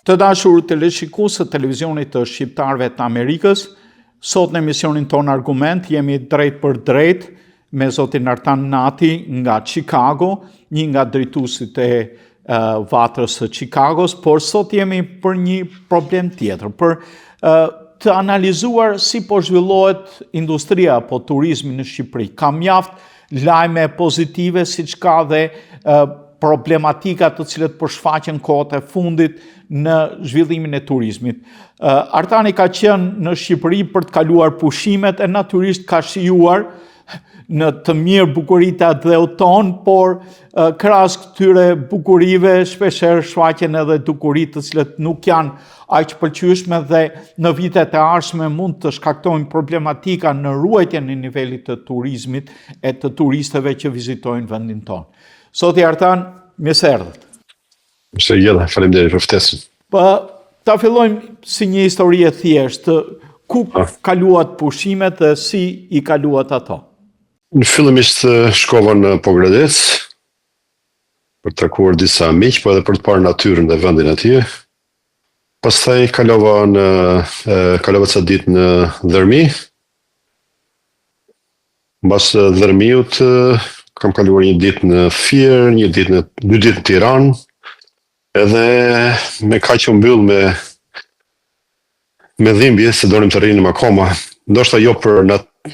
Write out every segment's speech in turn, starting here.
Të dashur teleshikues të televizionit të shqiptarëve të Amerikës, sot në emisionin ton Argument jemi drejt për drejt me zotin Artan Nati nga Chicago, një nga drejtuesit e vatrës së Chicagos, por sot jemi për një problem tjetër, për të analizuar si po zhvillohet industria apo turizmi në Shqipëri. Ka mjaft lajme pozitive, siç ka dhe problematika të cilët po shfaqen kohët e fundit në zhvillimin e turizmit. Artani ka qenë në Shqipëri për të kaluar pushimet e natyrisht ka shijuar në të mirë bukuritë e dheut ton, por krahas këtyre bukurive shpeshherë shfaqen edhe dukuri të cilët nuk janë aq pëlqyeshme dhe në vitet e ardhshme mund të shkaktojnë problematika në ruajtjen e nivelit të turizmit e të turistëve që vizitojnë vendin ton. Zoti Artan, mirëseardhët. Mirësejella, faleminderit për ftesën. Ta fillojmë si një histori e thjeshtë, ku kaluat pushimet dhe si i kaluat ato? Në fillimisht shkova në Pogradec për të takuar disa miq, po edhe për të parë natyrën dhe vendin atje. Pastaj kalova ca ditë në Dërmi. Mbas Dërmiut kam kaluar një ditë në Fier, dy ditë në Tiranë, edhe me kaq u mbyll me dhimbje se donim të rrinim akoma. Ndoshta jo për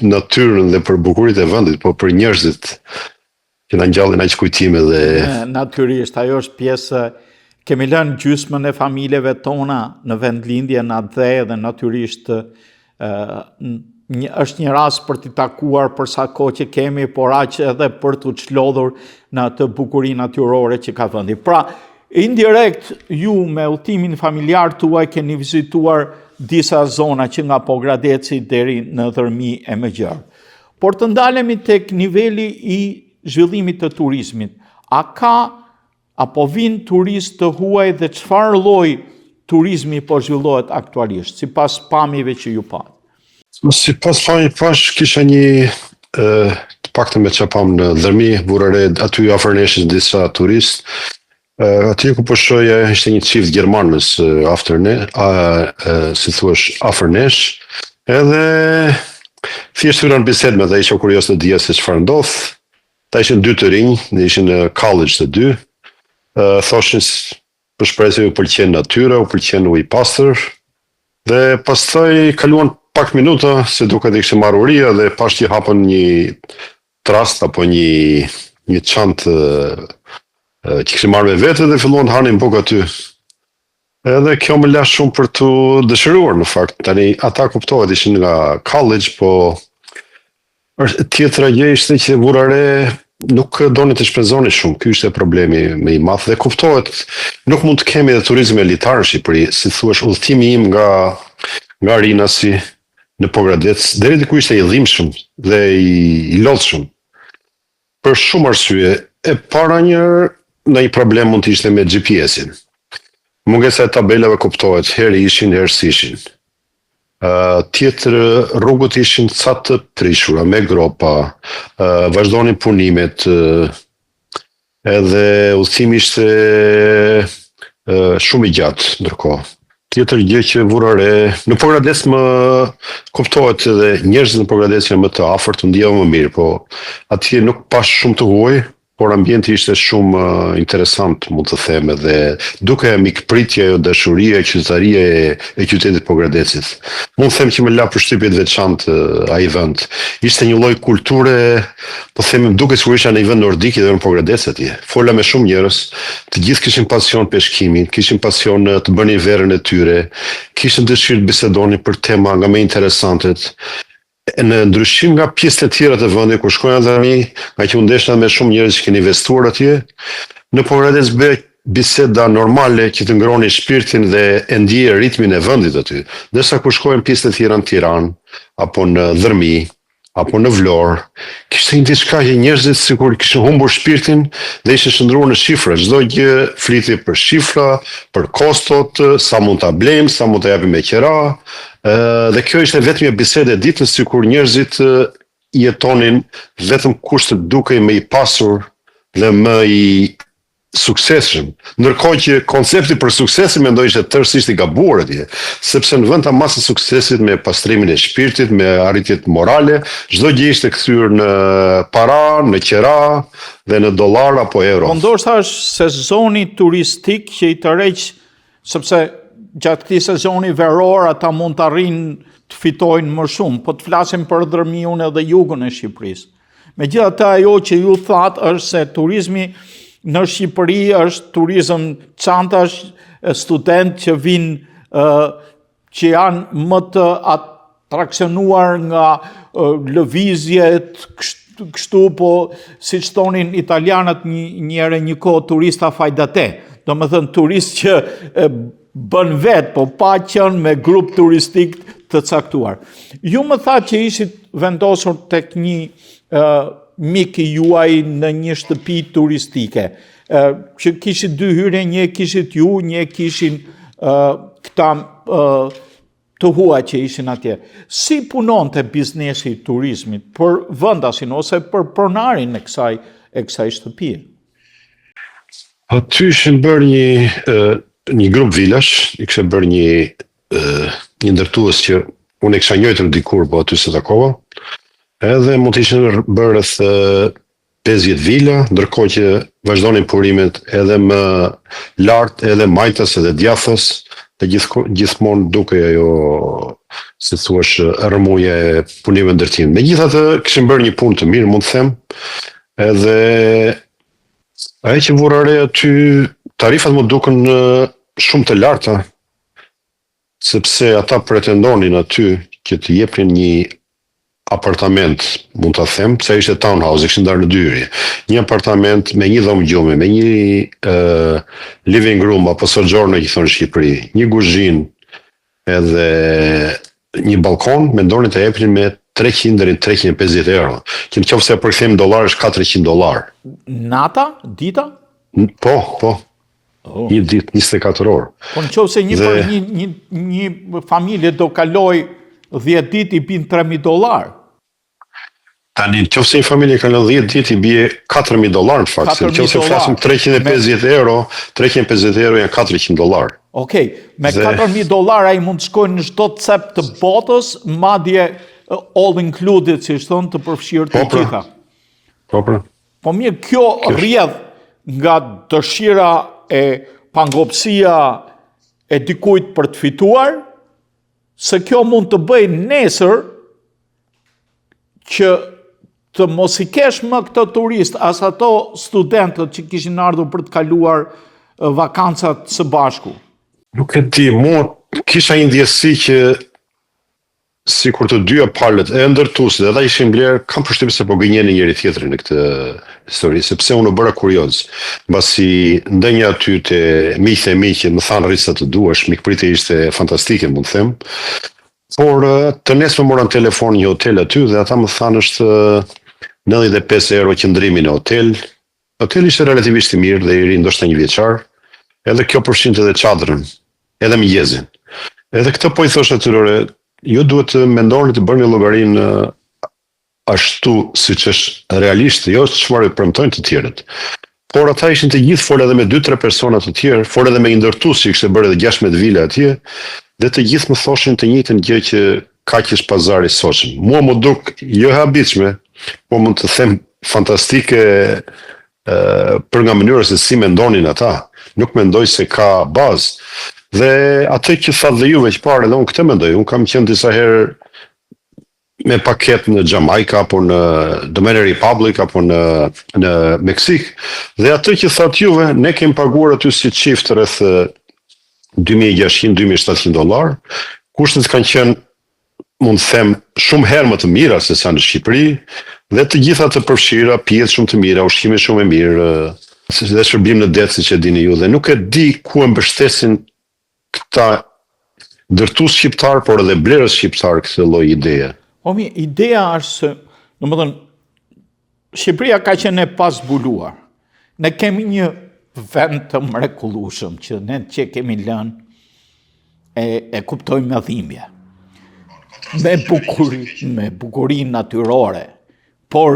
natyrën dhe për bukuritë e vendit, po për njerëzit që na ngjallin aq kujtime dhe natyrisht ajo është pjesë. Kemi lënë gjysmën e familjeve tona në vendlindje në atë dhe natyrisht është një rast për t'i takuar për sa kohë që kemi, por aq edhe për t'u çlodhur në atë bukurinë natyrore që ka vendi. Pra, indirekt ju me udhëtimin familjar tuaj keni vizituar disa zona që nga Pogradeci deri në Dërmi e më gjerë. Por të ndalemi tek niveli i zhvillimit të turizmit. Apo vinë turistë të huaj dhe çfarë lloj turizmi po zhvillohet aktualisht, sipas pamjeve që ju pat? Sipas pamjeve pash kisha një të paktën me çfarë pam në Dërmi, Burare, aty afër nesh disa turistë. Aty ku po shohja ishte një çift gjermanës afër nesh, edhe thjesht hyra në bisedë me ata, isha kurioz të dija se çfarë ndodh. Ata ishin dy të rinj, ne ishin në college të dy. Thoshin për shpresë u pëlqen natyra, u pëlqen uji i pastër, dhe pastaj kaluan pak minuta se duket i kishte marrë uria dhe pash që hapën një trast apo një çantë që kishte marrë me vete dhe filluan të hanin bukë aty. Edhe kjo më la shumë për të dëshiruar në fakt. Tani ata kuptohet ishin nga college, po tjetra gjë ishte që Burare nuk doni të shpenzoni shumë. Ky ishte problemi më i madh dhe kuptohet nuk mund të kemi edhe turizëm elitar në Shqipëri, si thuaç udhëtimi im nga Rinasi në Pogradec deri diku ishte i dhimbshëm dhe i lodhshëm. Për shumë arsye, e para një problem mund të ishte me GPS-in. Mungesa e tabelave kuptohet, herë ishin, herë s'ishin. Tjetër rrugët ishin ca të prishura, me gropa, vazhdonin punimet, edhe udhëtimi ishte shumë i gjatë ndërkohë. Tjetër gjë që Burare, në Pogradec më kuptohet edhe njerëzit në Pogradec janë më të afërt, ndjeva më mirë, po atje nuk pash shumë të huaj, por ambienti ishte shumë interesant, mund të them, edhe duke mikpritja jo dashuria e qytetaria e qytetit Pogradecit. Mund të them që më la përshtypje të veçantë ai vend. Ishte një lloj kulture, po them, duket sikur isha në një vend nordik edhe në Pogradec atje. Fola me shumë njerëz, të gjithë kishin pasion peshkimit, kishin pasion të bënin verën e tyre, kishin dëshirë të bisedonin për tema nga më interesantet. Në ndryshim nga pjesët e tjera të vendit ku shkojnë në Dërmi, nga që u ndeshna me shumë njerëz që keni investuar atje, në Pogradec bëhet biseda normale që të ngroni shpirtin dhe e ndije ritmin e vendit aty. Ndërsa ku shkojnë pjesët e tjera në Tiranë, apo në Dërmi, apo në Vlorë, kishte një diçka që njerëzit sikur kishin humbur shpirtin dhe ishin shndruar në shifra. Çdo gjë fliti për shifra, për kostot, sa mund ta blejmë, sa mund ta japim me qira. Dhe kjo ishte vetëm një bisedë e ditës, sikur njerëzit jetonin vetëm kush të dukej më i pasur dhe më suksesshëm, ndërkohë që koncepti për suksesin mendoj ishte tërësisht i gabuar atje, sepse në vend ta masë suksesit me pastrimin e shpirtit, me arritjet morale, çdo gjë ishte kthyer në para, në qera dhe në dollar apo euro. Po ndoshta është sezoni turistik që i tërheq, sepse gjatë këtij sezoni veror ata mund të arrijnë të fitojnë më shumë, po të flasim për dërmiun edhe jugun e Shqipërisë. Megjithatë ajo që ju thatë është se turizmi në Shqipëri është turizëm çantash, student që vinë që janë më të atraksionuar nga lëvizjet, kështu po siç thonin italianët një kohë turista fajdate. Domethënë turist që bën vetë, po pa qenë me grup turistik të caktuar. Ju më tha që ishit vendosur tek një mik i juaj në një shtëpi turistike, që kishit dy hyrje, një kishit ju, një kishin këta të huaj që ishin atje. Si punonte biznesi i turizmit për vendasin ose për pronarin e kësaj shtëpie? Aty ishin bërë një grup vilash, i kishte bërë një ndërtues që unë e kisha njëjtur dikur, po aty se takova. Edhe mund të ishin bërë rreth 50 vila, ndërkohë që vazhdonin purimet edhe më lart, edhe Majtas, edhe Djathës, dhe gjithmonë duke ajo, si thuash, rrëmuja e punimeve ndërtim. Megjithatë, kishin bërë një punë të mirë, mund të them, edhe ajo që vura re aty, tarifat më duken shumë të larta, sepse ata pretendonin aty që të jepnin një apartament, mund ta them, se ishte townhouse, kishin ndarë në dy hyrje. Një apartament me një dhomë gjume, me një living room apo soggiorno që thonë në Shqipëri, një kuzhinë edhe një balkon, mendonin të jepnin me 300 deri 350 euro. Që nëse përkthejmë dollar është $400. Nata? Dita? Po. Oh. Një ditë 24 orë. Po nëse një familje do kaloj 10 ditë i bin $3,000. Tani, nëse një familje kalon 10 ditë i bie $4,000 në fakt. Nëse flasim 350 euro, 350 euro janë $400. Okej, me $4,000 ai mund të shkojnë në çdo cep të botës, madje all included, si thonë, të përfshirë të gjitha. Po mirë, kjo rrjedh nga dëshira e pangopsia e dikujt për të fituar, se kjo mund të bëj nesër që të mos i kesh më këto turist, as ato studentët që kishin ardhur për të kaluar vakancat së bashku. Nuk e di, mua kisha një ndjesi që sikur të dyja palët e ndërtuesit, ata ishin blerë, kam përshtypjen se po gënjenin njëri tjetrin në këtë histori, sepse unë bëra kurioz. Mbasi ndonjë aty te miqtë e mi që më thanë rrisa të duash, mikpritja ishte fantastike, mund të them. Por të nesër më moran telefon një hotel aty dhe ata më thanë është 95 euro qëndrimi në hotel. Hoteli ishte relativisht i mirë dhe i ri, ndoshta një vjeçar. Edhe kjo përfshinte edhe çadrën, edhe mëngjesin. Edhe këtë po i thosh atyre, ju duhet të mendoni të bërni llogarinë ashtu siç është realisht, jo çfarë premtojnë të tjerët. Por ata ishin të gjithë, folë edhe me 2-3 persona të tjerë, folë edhe me një ndërtues që kishte bërë edhe 16 vila atje, dhe të gjithë më thoshin të njëjtën gjë që kaq është pazari i sotshëm. Mua më duk jo e habitshme, po mund të them fantastike për nga mënyra se si mendonin ata. Nuk mendoj se ka bazë. Dhe atë që thatë dhe juve që parë, edhe unë këtë mendoj, unë kam qenë disa herë me paket në Jamaica, apo në Dominican Republic, apo në Meksik, dhe atë që thatë juve, ne kemi paguar aty si çift rreth $2,600-2,700, kushtet kanë qenë, mund të them, shumë herë më të mira se sa në Shqipëri, dhe të gjitha të përfshira, pjesë shumë të mira, ushqime shumë e mirë, dhe shërbim në det, siç e dini ju, dhe nuk e di ku e mbështesin këta ndërtues shqiptar, por edhe blerës shqiptar këtë lloj ideje. Ideja është se, domethënë, Shqipëria ka qenë e pazbuluar. Ne kemi një vend të mrekullueshëm që ne që kemi lënë e kuptojmë me dhimbje. Me bukurinë natyrore, por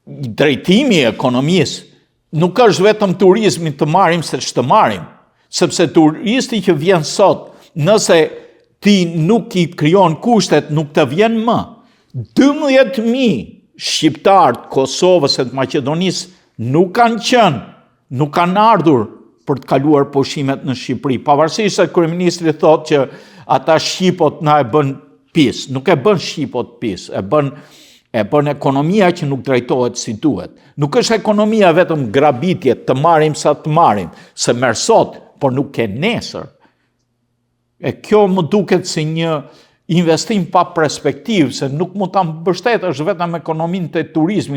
drejtimi i ekonomisë nuk është vetëm turizmi të marim se që të marim, sepse turisti që vjen sot, nëse ti nuk i kryon kushtet, nuk të vjen më. 12.000 shqiptarë të Kosovës e të Maqedonisë nuk kanë qenë, nuk kanë ardhur për të kaluar pushimet në Shqipëri. Pavarësisht se kryeministri thotë që ata shqipot na e bën pis, nuk e bën shqipot pis, e bën ekonomia që nuk drejtohet si duhet. Nuk është ekonomia vetëm grabitje, të marim sa të marim, se merr sot, por nuk ke nesër. E kjo më duket si një investim pa perspektivë, se nuk mund ta mbështetësh vetëm ekonominë të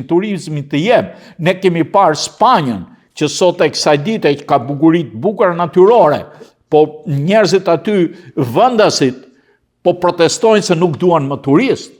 turizmi të jep. Ne kemi parë Spanjën, që sot e kësaj dite ka bukurit bukura natyrore, po njerëzit aty, vendasit, po protestojnë se nuk duan më turist.